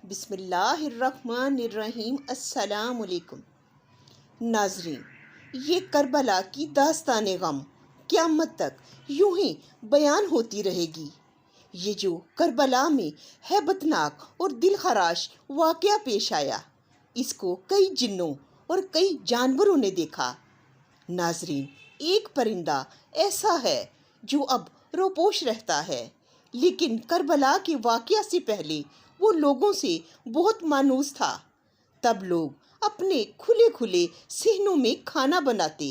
بسم اللہ الرحمن الرحیم۔ السلام علیکم ناظرین، یہ کربلا کی داستان غم قیامت تک یوں ہی بیان ہوتی رہے گی۔ یہ جو کربلا میں ہیبتناک اور دل خراش واقعہ پیش آیا، اس کو کئی جنوں اور کئی جانوروں نے دیکھا۔ ناظرین، ایک پرندہ ایسا ہے جو اب روپوش رہتا ہے، لیکن کربلا کے واقعہ سے پہلے وہ لوگوں سے بہت مانوس تھا۔ تب لوگ اپنے کھلے کھلے صحنوں میں کھانا بناتے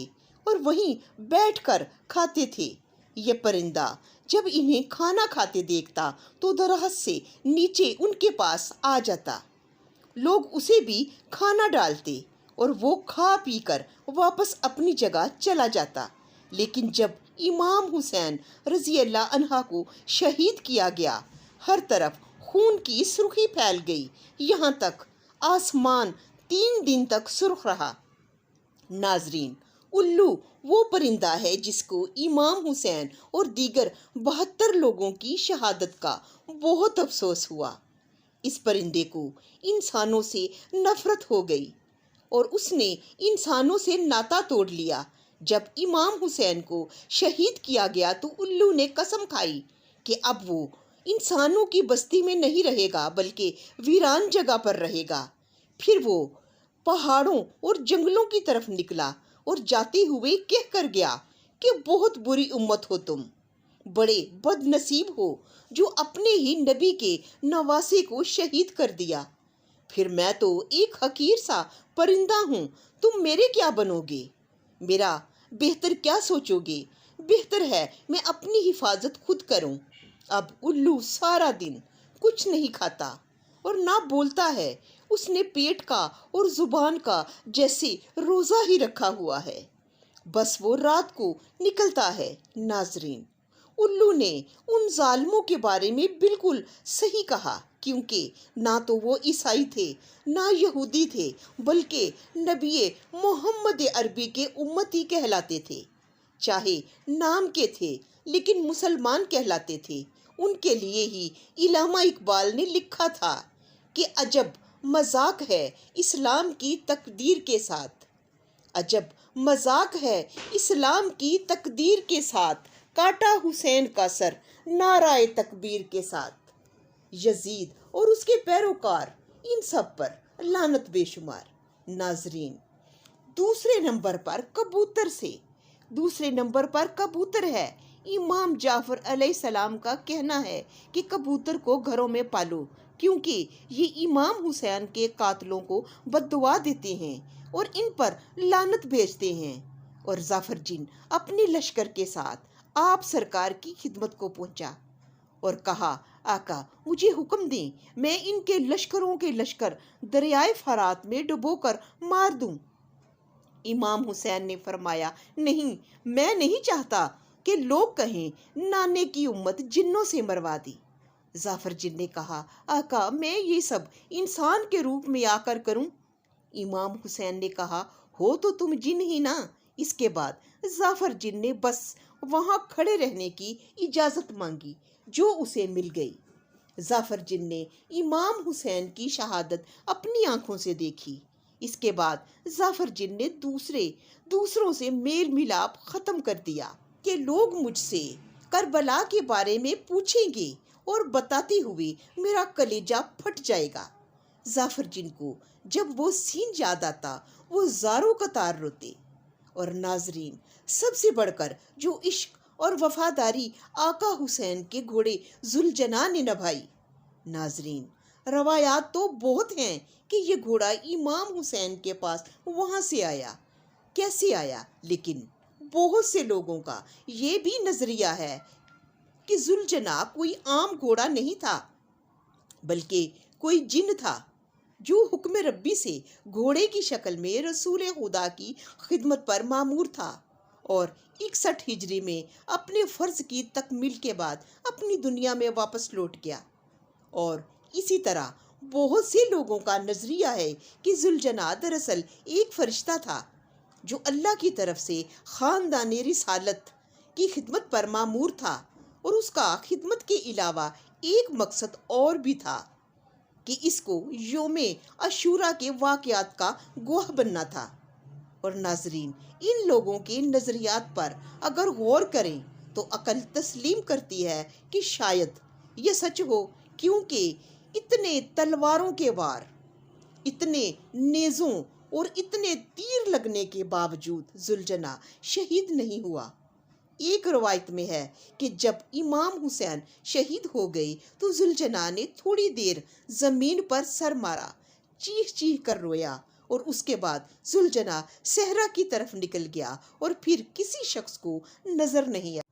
اور وہیں بیٹھ کر کھاتے تھے۔ یہ پرندہ جب انہیں کھانا کھاتے دیکھتا تو درخت سے نیچے ان کے پاس آ جاتا۔ لوگ اسے بھی کھانا ڈالتے اور وہ کھا پی کر واپس اپنی جگہ چلا جاتا۔ لیکن جب امام حسین رضی اللہ عنہ کو شہید کیا گیا، ہر طرف خون کی سرخی پھیل گئی، یہاں تک آسمان 3 دن تک سرخ رہا۔ ناظرین، الو وہ پرندہ ہے جس کو امام حسین اور دیگر 72 لوگوں کی شہادت کا بہت افسوس ہوا۔ اس پرندے کو انسانوں سے نفرت ہو گئی اور اس نے انسانوں سے ناطا توڑ لیا۔ جب امام حسین کو شہید کیا گیا تو الو نے قسم کھائی کہ اب وہ انسانوں کی بستی میں نہیں رہے گا بلکہ ویران جگہ پر رہے گا۔ پھر وہ پہاڑوں اور جنگلوں کی طرف نکلا اور جاتے ہوئے کہہ کر گیا کہ بہت بری امت ہو تم، بڑے بد نصیب ہو جو اپنے ہی نبی کے نواسے کو شہید کر دیا۔ پھر میں تو ایک حقیر سا پرندہ ہوں، تم میرے کیا بنو گے؟ میرا بہتر کیا سوچو گے؟ بہتر ہے میں اپنی حفاظت خود کروں۔ اب الو سارا دن کچھ نہیں کھاتا اور نہ بولتا ہے، اس نے پیٹ کا اور زبان کا جیسے روزہ ہی رکھا ہوا ہے، بس وہ رات کو نکلتا ہے۔ ناظرین، الو نے ان ظالموں کے بارے میں بالکل صحیح کہا، کیونکہ نہ تو وہ عیسائی تھے نہ یہودی تھے بلکہ نبی محمد عربی کے امتی کہلاتے تھے۔ چاہے نام کے تھے لیکن مسلمان کہلاتے تھے۔ ان کے لیے ہی علامہ اقبال نے لکھا تھا کہ عجب مذاق ہے اسلام کی تقدیر کے ساتھ، عجب مذاق ہے اسلام کی تقدیر کے ساتھ، کاٹا حسین کا سر نعرہ تکبیر کے ساتھ۔ یزید اور اس کے پیروکار، ان سب پر لعنت بے شمار۔ ناظرین، دوسرے نمبر پر کبوتر ہے۔ امام جعفر علیہ السلام کا کہنا ہے کہ کبوتر کو گھروں میں پالو، کیونکہ یہ امام حسین کے قاتلوں کو بد دعا دیتے ہیں اور ان پر لعنت بھیجتے ہیں۔ اور ظفر جن اپنے لشکر کے ساتھ آپ سرکار کی خدمت کو پہنچا اور کہا، آقا مجھے حکم دیں، میں ان کے لشکروں کے لشکر دریائے فرات میں ڈبو کر مار دوں۔ امام حسین نے فرمایا، نہیں، میں نہیں چاہتا کہ لوگ کہیں نانے کی امت جنوں سے مروا دی۔ ظفر جن نے کہا، آقا میں یہ سب انسان کے روپ میں آ کر کروں؟ امام حسین نے کہا، ہو تو تم جن ہی نا۔ اس کے بعد ظفر جن نے بس وہاں کھڑے رہنے کی اجازت مانگی جو اسے مل گئی۔ ظفر جن نے امام حسین کی شہادت اپنی آنکھوں سے دیکھی۔ اس کے بعد ظفر جن نے دوسروں سے میل ملاپ ختم کر دیا کہ لوگ مجھ سے کربلا کے بارے میں پوچھیں گے اور بتاتے ہوئے میرا کلیجہ پھٹ جائے گا۔ ظفر جن کو جب وہ سین یاد آتا وہ زاروں قطار روتے۔ اور ناظرین، سب سے بڑھ کر جو عشق اور وفاداری آقا حسین کے گھوڑے ذوالجناح نے نبھائی۔ ناظرین، روایات تو بہت ہیں کہ یہ گھوڑا امام حسین کے پاس وہاں سے آیا، کیسے آیا، لیکن بہت سے لوگوں کا یہ بھی نظریہ ہے کہ ذوالجناح کوئی عام گھوڑا نہیں تھا بلکہ کوئی جن تھا جو حکم ربی سے گھوڑے کی شکل میں رسول خدا کی خدمت پر مامور تھا اور 61 ہجری میں اپنے فرض کی تکمیل کے بعد اپنی دنیا میں واپس لوٹ گیا۔ اور اسی طرح بہت سے لوگوں کا نظریہ ہے کہ ذوالجناح دراصل ایک فرشتہ تھا جو اللہ کی طرف سے خاندان رسالت کی خدمت پر مامور تھا، اور اس کا خدمت کے علاوہ ایک مقصد اور بھی تھا کہ اس کو یوم عاشورہ کے واقعات کا گواہ بننا تھا۔ اور ناظرین، ان لوگوں کے نظریات پر اگر غور کریں تو عقل تسلیم کرتی ہے کہ شاید یہ سچ ہو، کیونکہ اتنے تلواروں کے وار، اتنے نیزوں اور اتنے تیر لگنے کے باوجود ذوالجناح شہید نہیں ہوا۔ ایک روایت میں ہے کہ جب امام حسین شہید ہو گئے تو ذوالجناح نے تھوڑی دیر زمین پر سر مارا، چیخ چیخ کر رویا، اور اس کے بعد ذوالجناح صحرا کی طرف نکل گیا اور پھر کسی شخص کو نظر نہیں آیا۔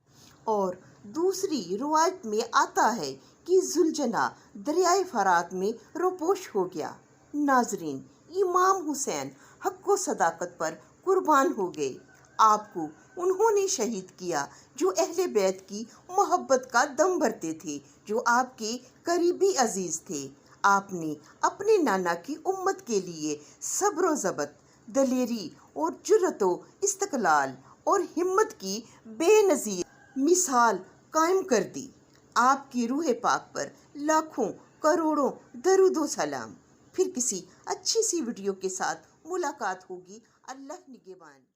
اور دوسری روایت میں آتا ہے کہ ذوالجناح دریائے فرات میں روپوش ہو گیا۔ ناظرین، امام حسین حق و صداقت پر قربان ہو گئے۔ آپ کو انہوں نے شہید کیا جو اہل بیت کی محبت کا دم بھرتے تھے، جو آپ کے قریبی عزیز تھے۔ آپ نے اپنے نانا کی امت کے لیے صبر و ضبط، دلیری اور جرأت و استقلال اور ہمت کی بے نظیر مثال قائم کر دی۔ آپ کی روح پاک پر لاکھوں کروڑوں درود و سلام۔ پھر کسی اچھی سی ویڈیو کے ساتھ ملاقات ہوگی۔ اللہ نگہبان۔